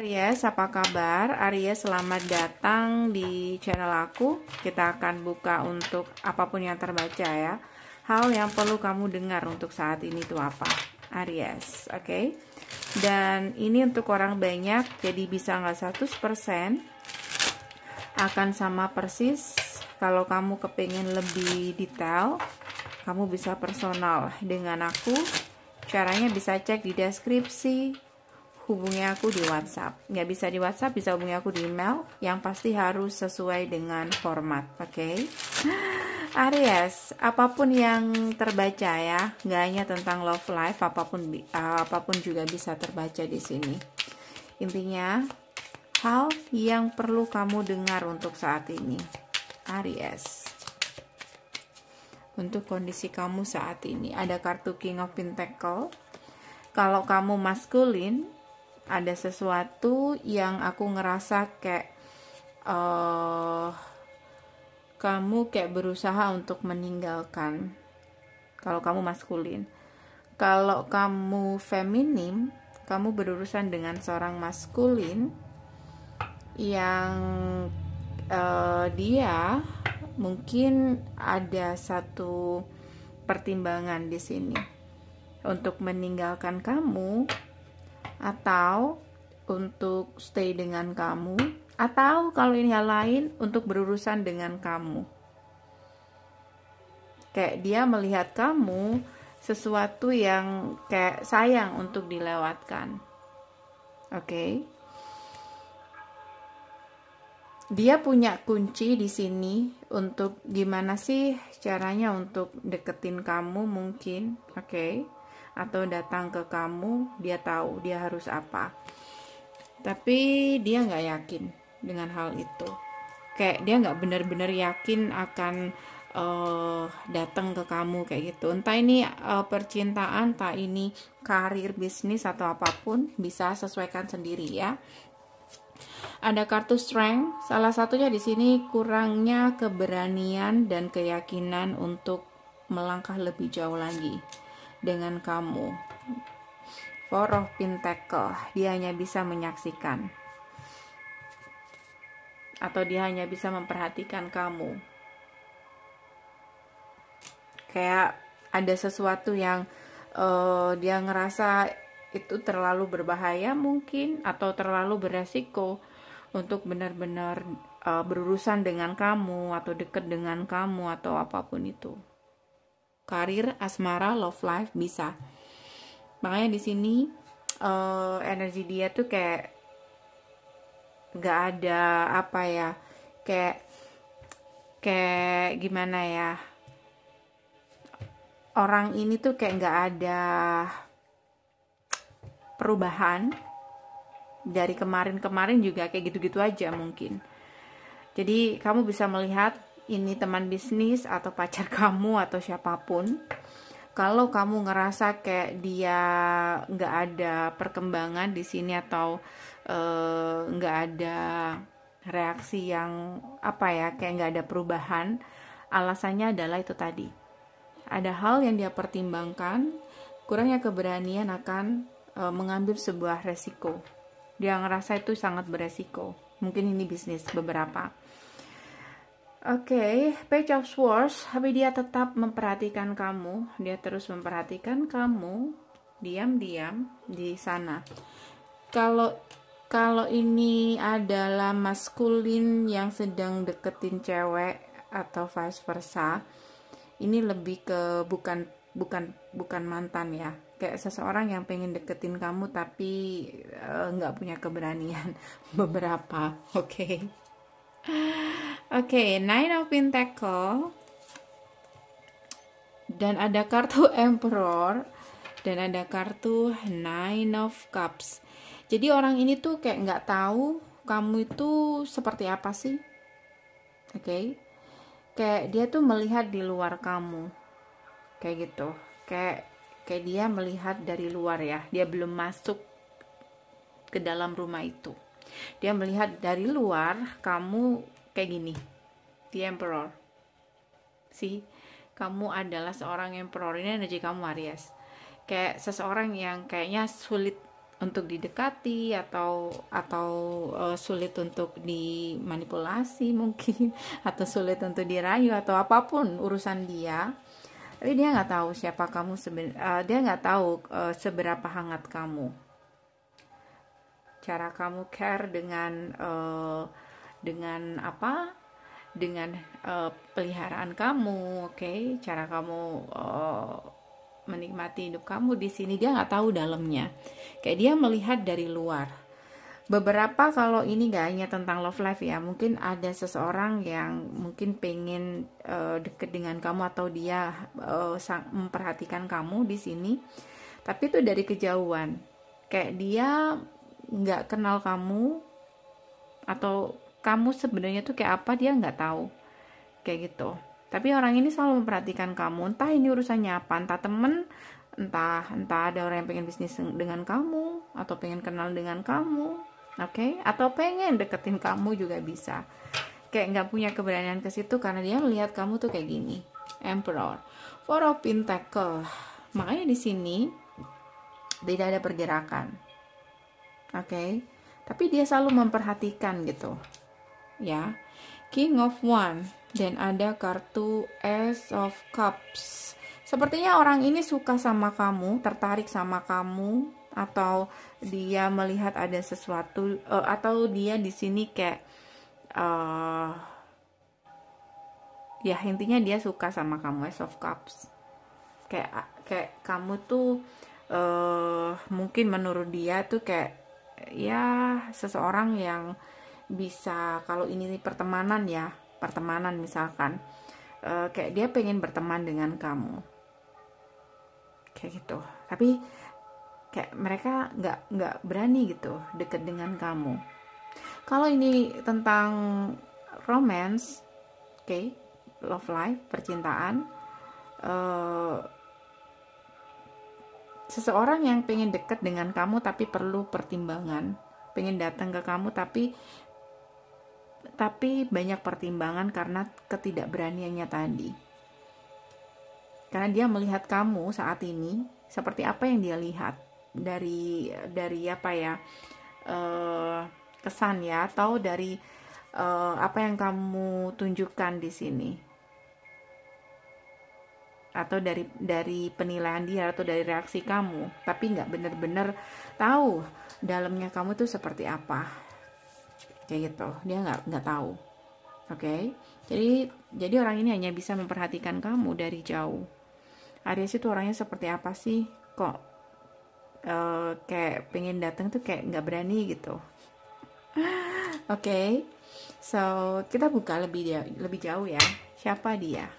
Aries, apa kabar? Aries, selamat datang di channel aku. Kita akan buka untuk apapun yang terbaca ya. Hal yang perlu kamu dengar untuk saat ini itu apa? Aries, oke? Dan ini untuk orang banyak, jadi bisa nggak 100% akan sama persis. Kalau kamu kepingin lebih detail, kamu bisa personal dengan aku. Caranya bisa cek di deskripsi. Hubungi aku di WhatsApp. Nggak bisa di WhatsApp, bisa hubungi aku di email. Yang pasti harus sesuai dengan format, oke? Aries, apapun yang terbaca ya, nggak hanya tentang love life, apapun juga bisa terbaca di sini. Intinya, hal yang perlu kamu dengar untuk saat ini, Aries. Untuk kondisi kamu saat ini, ada kartu King of Pentacle. Kalau kamu maskulin, ada sesuatu yang aku ngerasa kayak kamu kayak berusaha untuk meninggalkan. Kalau kamu maskulin, kalau kamu feminim, kamu berurusan dengan seorang maskulin yang dia mungkin ada satu pertimbangan di sini untuk meninggalkan kamu, atau untuk stay dengan kamu, atau kalau ini hal lain untuk berurusan dengan kamu. Kayak dia melihat kamu sesuatu yang kayak sayang untuk dilewatkan. Oke. Dia punya kunci di sini untuk gimana sih caranya untuk deketin kamu mungkin, oke? Atau datang ke kamu, dia tahu dia harus apa. Tapi dia nggak yakin dengan hal itu. Kayak dia nggak benar-benar yakin akan datang ke kamu kayak gitu. Entah ini percintaan, entah ini karir, bisnis atau apapun, bisa sesuaikan sendiri ya. Ada kartu Strength, salah satunya di sini kurangnya keberanian dan keyakinan untuk melangkah lebih jauh lagi dengan kamu. Four of Pentacle, dia hanya bisa menyaksikan atau dia hanya bisa memperhatikan kamu. Kayak ada sesuatu yang dia ngerasa itu terlalu berbahaya mungkin, atau terlalu beresiko untuk benar-benar berurusan dengan kamu atau dekat dengan kamu atau apapun itu. Karir, asmara, love life bisa. Makanya di sini energi dia tuh kayak nggak ada apa ya, kayak gimana ya, orang ini tuh kayak nggak ada perubahan dari kemarin juga, kayak gitu-gitu aja mungkin. Jadi kamu bisa melihat ini teman bisnis atau pacar kamu atau siapapun. Kalau kamu ngerasa kayak dia nggak ada perkembangan di sini, atau nggak ada reaksi yang apa ya, kayak nggak ada perubahan, alasannya adalah itu tadi, ada hal yang dia pertimbangkan, kurangnya keberanian akan mengambil sebuah resiko. Dia ngerasa itu sangat beresiko. Mungkin ini bisnis beberapa. Oke, Page of Swords, tapi dia tetap memperhatikan kamu. Dia terus memperhatikan kamu, diam-diam di sana. Kalau ini adalah maskulin yang sedang deketin cewek atau vice versa, ini lebih ke bukan mantan ya, kayak seseorang yang pengen deketin kamu tapi nggak punya keberanian. Beberapa, oke. Nine of Pentacle, dan ada kartu Emperor, dan ada kartu Nine of Cups. Jadi orang ini tuh kayak nggak tahu kamu itu seperti apa sih, oke? Kayak dia tuh melihat di luar kamu, kayak gitu. Kayak dia melihat dari luar ya, dia belum masuk ke dalam rumah itu. Dia melihat dari luar kamu kayak gini, the Emperor. See, kamu adalah seorang Emperor. Ini energi kamu, Aries. Kayak seseorang yang kayaknya sulit untuk didekati atau sulit untuk dimanipulasi mungkin atau sulit untuk dirayu atau apapun urusan dia. Tapi dia nggak tahu siapa kamu dia nggak tahu seberapa hangat kamu, cara kamu care dengan apa, dengan peliharaan kamu, oke? Cara kamu menikmati hidup kamu di sini, dia nggak tahu dalamnya. Kayak dia melihat dari luar. Beberapa, kalau ini gak hanya tentang love life ya, mungkin ada seseorang yang mungkin pengen deket dengan kamu atau dia memperhatikan kamu di sini, tapi itu dari kejauhan. Kayak dia nggak kenal kamu atau kamu sebenarnya tuh kayak apa dia nggak tahu, kayak gitu. Tapi orang ini selalu memperhatikan kamu, entah ini urusannya apa, entah temen, entah ada orang yang pengen bisnis dengan kamu atau pengen kenal dengan kamu, oke? Atau pengen deketin kamu juga bisa. Kayak nggak punya keberanian ke situ karena dia melihat kamu tuh kayak gini. Emperor, Four of Pentacles. Makanya di sini tidak ada pergerakan, oke? Tapi dia selalu memperhatikan gitu, ya. King of Wands, dan ada kartu Ace of Cups. Sepertinya orang ini suka sama kamu, tertarik sama kamu, atau dia melihat ada sesuatu, atau dia di sini kayak ya intinya dia suka sama kamu. Ace of Cups, kayak kamu tuh mungkin menurut dia tuh kayak ya seseorang yang bisa, kalau ini pertemanan misalkan, kayak dia pengen berteman dengan kamu, kayak gitu. Tapi kayak mereka nggak berani gitu deket dengan kamu. Kalau ini tentang romance, oke, love life, percintaan, seseorang yang pengen deket dengan kamu tapi perlu pertimbangan, pengen datang ke kamu tapi banyak pertimbangan karena ketidakberaniannya tadi. Karena dia melihat kamu saat ini seperti apa yang dia lihat dari apa ya, kesan ya, atau dari apa yang kamu tunjukkan di sini, atau dari penilaian dia atau dari reaksi kamu, tapi nggak bener-bener tahu dalamnya kamu tuh seperti apa, kayak gitu. Dia nggak tahu, oke? Jadi orang ini hanya bisa memperhatikan kamu dari jauh. Aries itu orangnya seperti apa sih, kok kayak pengen datang tuh kayak nggak berani gitu. Oke, so kita buka lebih jauh ya. Siapa dia?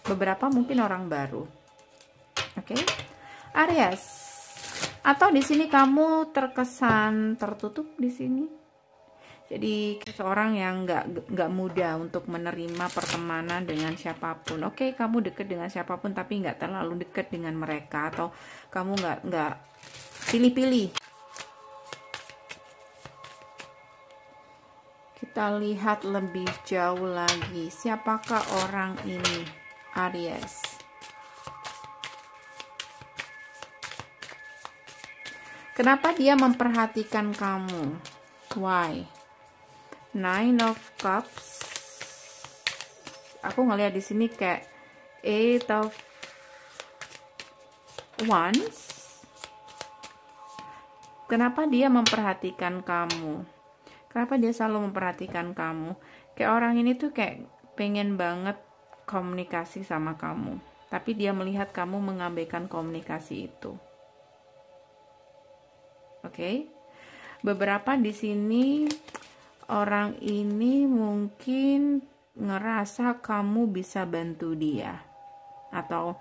Beberapa mungkin orang baru. Oke, Aries. Atau di sini kamu terkesan tertutup di sini. Jadi seorang yang nggak mudah untuk menerima pertemanan dengan siapapun. Oke, kamu deket dengan siapapun tapi nggak terlalu deket dengan mereka, atau kamu nggak pilih-pilih. Kita lihat lebih jauh lagi. Siapakah orang ini, Aries? Kenapa dia memperhatikan kamu? Why? Nine of Cups. Aku ngeliat di sini kayak Eight of Wands. Kenapa dia memperhatikan kamu? Kenapa dia selalu memperhatikan kamu? Kayak orang ini tuh kayak pengen banget komunikasi sama kamu, tapi dia melihat kamu mengabaikan komunikasi itu. Oke, beberapa di sini orang ini mungkin ngerasa kamu bisa bantu dia, atau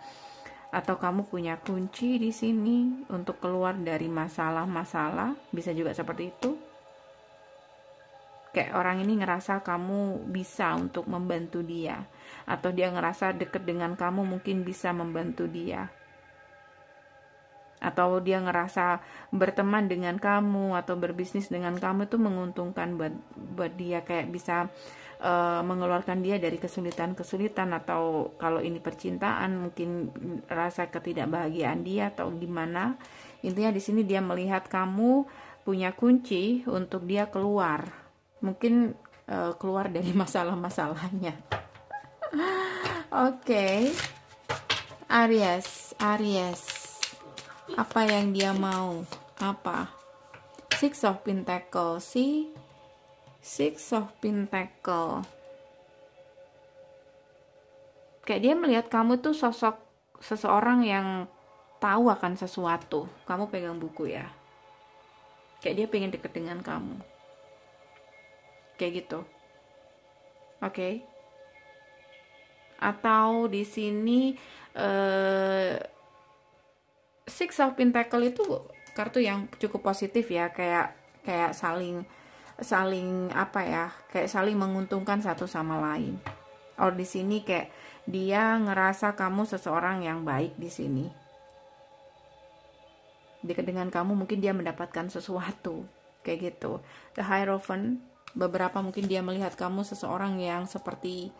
kamu punya kunci di sini untuk keluar dari masalah-masalah, bisa juga seperti itu. Kayak orang ini ngerasa kamu bisa untuk membantu dia, atau dia ngerasa deket dengan kamu mungkin bisa membantu dia, atau dia ngerasa berteman dengan kamu atau berbisnis dengan kamu itu menguntungkan buat dia, kayak bisa mengeluarkan dia dari kesulitan-kesulitan, atau kalau ini percintaan mungkin rasa ketidakbahagiaan dia atau gimana. Intinya di sini dia melihat kamu punya kunci untuk dia keluar, mungkin keluar dari masalah-masalahnya. Oke. Aries, apa yang dia mau? Apa? Six of Pentacles, see? Six of Pentacles. Kayak dia melihat kamu tuh sosok seseorang yang tahu akan sesuatu. Kamu pegang buku ya. Kayak dia pengen deket dengan kamu. Kayak gitu. Oke. Atau di sini Six of Pentacles itu kartu yang cukup positif ya, kayak saling apa ya, kayak saling menguntungkan satu sama lain. Or di sini kayak dia ngerasa kamu seseorang yang baik di sini. Dekat dengan kamu mungkin dia mendapatkan sesuatu kayak gitu. The Hierophant, beberapa mungkin dia melihat kamu seseorang yang seperti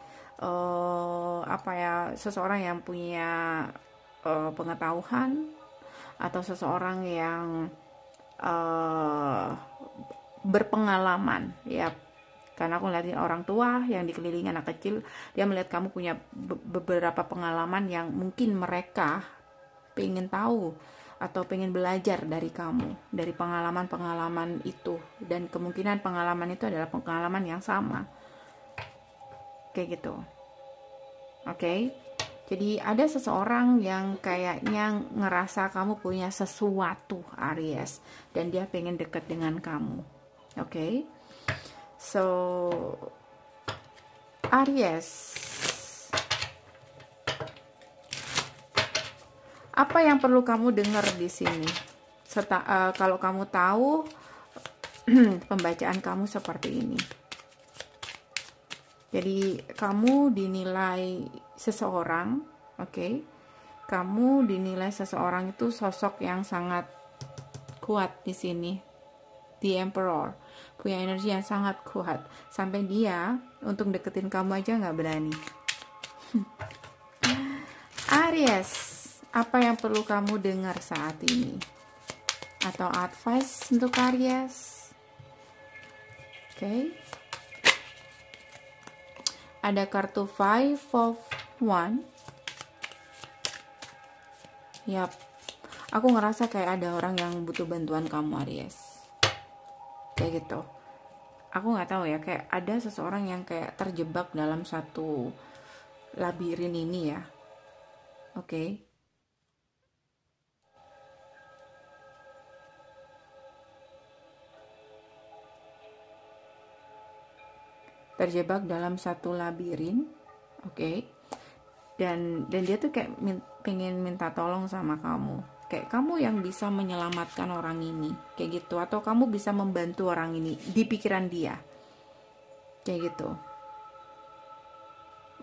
apa ya, seseorang yang punya pengetahuan, atau seseorang yang berpengalaman ya, karena aku ngeliatin orang tua yang dikelilingi anak kecil. Dia melihat kamu punya beberapa pengalaman yang mungkin mereka pengen tahu atau pengen belajar dari kamu, dari pengalaman-pengalaman itu, dan kemungkinan pengalaman itu adalah pengalaman yang sama kayak gitu. Oke. Jadi ada seseorang yang kayaknya ngerasa kamu punya sesuatu, Aries, dan dia pengen deket dengan kamu. Oke. So Aries, apa yang perlu kamu dengar di sini? Kalau kamu tahu pembacaan kamu seperti ini. Jadi kamu dinilai seseorang, oke? Kamu dinilai seseorang itu sosok yang sangat kuat di sini. The Emperor punya energi yang sangat kuat, sampai dia untuk deketin kamu aja nggak berani. Aries, apa yang perlu kamu dengar saat ini? Atau advice untuk Aries? Oke. Ada kartu Five of Wands. Yap, aku ngerasa kayak ada orang yang butuh bantuan kamu, Aries. Kayak gitu. Aku nggak tahu ya, kayak ada seseorang yang kayak terjebak dalam satu labirin ini ya. Oke. Terjebak dalam satu labirin, oke. Dan dia tuh kayak pengen minta tolong sama kamu, kayak kamu yang bisa menyelamatkan orang ini, kayak gitu, atau kamu bisa membantu orang ini di pikiran dia, kayak gitu.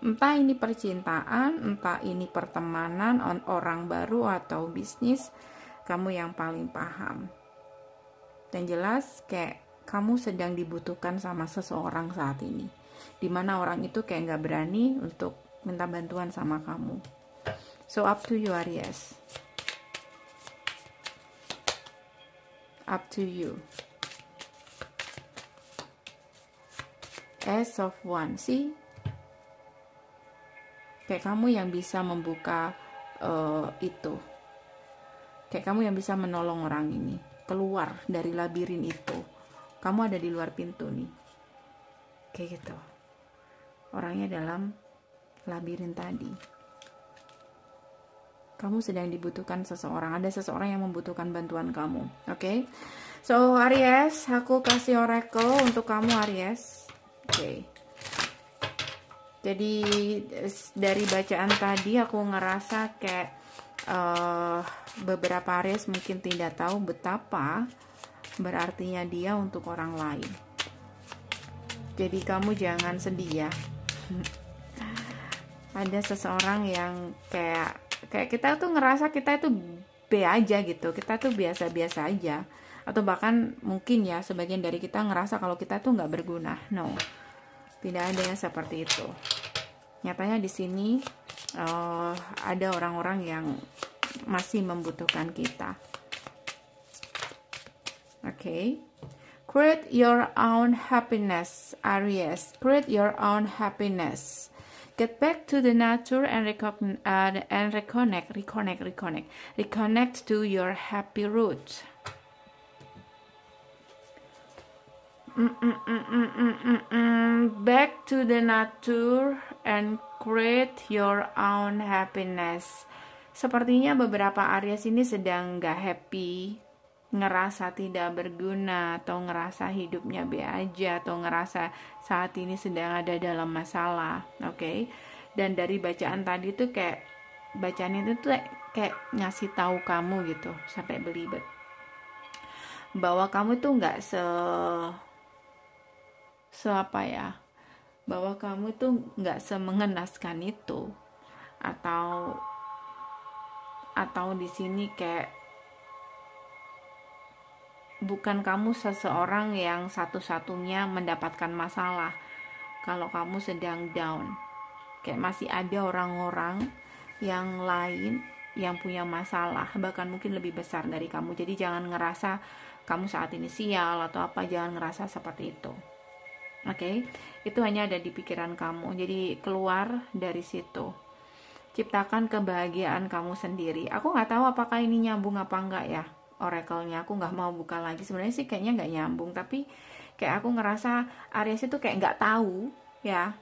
Entah ini percintaan, entah ini pertemanan, orang baru, atau bisnis, kamu yang paling paham. Dan jelas kayak kamu sedang dibutuhkan sama seseorang saat ini, dimana orang itu kayak nggak berani untuk minta bantuan sama kamu. So up to you, Aries. Up to you. Ace of Wands, sih. Kayak kamu yang bisa membuka itu. Kayak kamu yang bisa menolong orang ini keluar dari labirin itu. Kamu ada di luar pintu nih, kayak gitu. Orangnya dalam labirin tadi. Kamu sedang dibutuhkan seseorang. Ada seseorang yang membutuhkan bantuan kamu. Oke. So Aries, aku kasih oracle untuk kamu, Aries. Oke. Jadi dari bacaan tadi aku ngerasa kayak beberapa Aries mungkin tidak tahu betapa berartinya dia untuk orang lain. Jadi kamu jangan sedih ya. Ada seseorang yang kayak kita tuh ngerasa kita itu B aja gitu, kita tuh biasa-biasa aja, atau bahkan mungkin ya sebagian dari kita ngerasa kalau kita tuh nggak berguna. No, Tidak ada yang seperti itu. Nyatanya di sini ada orang-orang yang masih membutuhkan kita. Oke. Create your own happiness, Aries. Create your own happiness. Get back to the nature and reconnect to your happy roots. Back to the nature and create your own happiness. Sepertinya beberapa Aries ini sedang gak happy, ngerasa tidak berguna, atau ngerasa hidupnya be aja, atau ngerasa saat ini sedang ada dalam masalah. Oke. Dan dari bacaan tadi tuh kayak bacaan itu tuh kayak ngasih tahu kamu gitu sampai belibet bahwa kamu tuh nggak apa ya, bahwa kamu tuh nggak semengenaskan itu, atau di sini kayak bukan kamu seseorang yang satu-satunya mendapatkan masalah. Kalau kamu sedang down, kayak masih ada orang-orang yang lain yang punya masalah, bahkan mungkin lebih besar dari kamu. Jadi jangan ngerasa kamu saat ini sial atau apa, jangan ngerasa seperti itu. Oke, itu hanya ada di pikiran kamu. Jadi keluar dari situ, ciptakan kebahagiaan kamu sendiri. Aku nggak tahu apakah ini nyambung apa enggak ya, oracle-nya. Aku nggak mau buka lagi. Sebenarnya sih kayaknya nggak nyambung, tapi kayak aku ngerasa Aries itu kayak nggak tahu ya.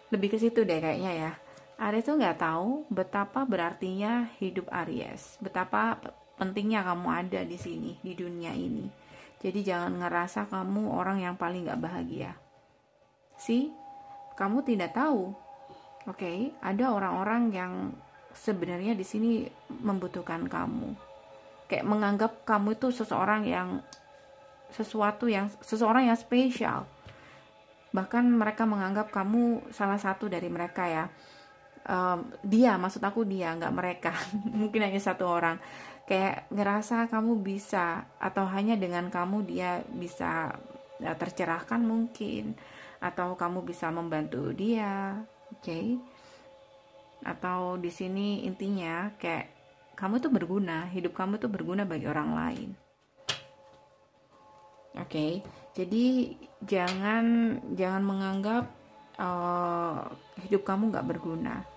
Lebih ke situ deh kayaknya ya. Aries itu nggak tahu betapa berartinya hidup Aries, betapa pentingnya kamu ada di sini, di dunia ini. Jadi jangan ngerasa kamu orang yang paling nggak bahagia. Kamu tidak tahu. Oke, ada orang-orang yang sebenarnya di sini membutuhkan kamu. Kayak menganggap kamu itu seseorang yang spesial. Bahkan mereka menganggap kamu salah satu dari mereka ya. Maksud aku dia, nggak mereka. Mungkin hanya satu orang. Kayak ngerasa kamu bisa, atau hanya dengan kamu dia bisa tercerahkan mungkin, atau kamu bisa membantu dia. Oke. Atau di sini intinya kayak kamu tuh berguna, hidup kamu tuh berguna bagi orang lain. Oke, jadi jangan menganggap hidup kamu nggak berguna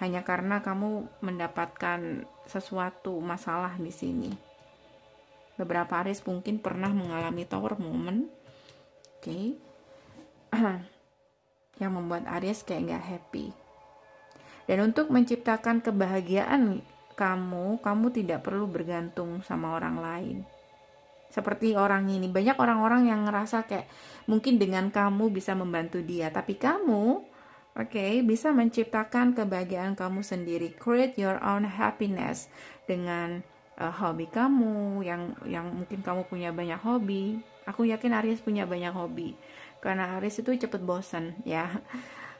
hanya karena kamu mendapatkan sesuatu masalah di sini. Beberapa Aries mungkin pernah mengalami tower moment, oke, yang membuat Aries kayak nggak happy. Dan untuk menciptakan kebahagiaan kamu tidak perlu bergantung sama orang lain. Seperti orang ini, banyak orang-orang yang ngerasa kayak mungkin dengan kamu bisa membantu dia, tapi kamu, bisa menciptakan kebahagiaan kamu sendiri. Create your own happiness dengan hobi kamu, yang mungkin kamu punya banyak hobi. Aku yakin Aries punya banyak hobi, karena Aries itu cepet bosan ya.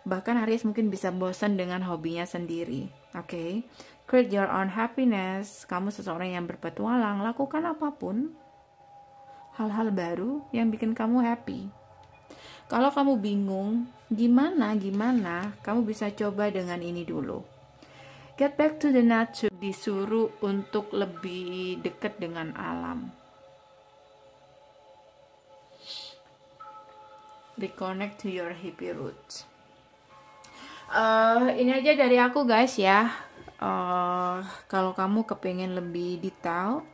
Bahkan Aries mungkin bisa bosan dengan hobinya sendiri. Create your own happiness. Kamu seseorang yang berpetualang. Lakukan apapun, hal-hal baru yang bikin kamu happy. Kalau kamu bingung gimana, kamu bisa coba dengan ini dulu. Get back to the nature. Disuruh untuk lebih dekat dengan alam. Reconnect to your happy roots. Ini aja dari aku guys ya. Kalau kamu kepengen lebih detail,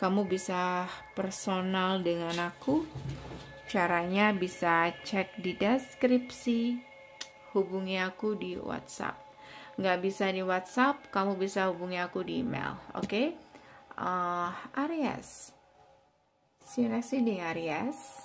kamu bisa personal dengan aku. Caranya bisa cek di deskripsi. Hubungi aku di WhatsApp. Nggak bisa di WhatsApp, kamu bisa hubungi aku di email. Aries. See you next video, Aries.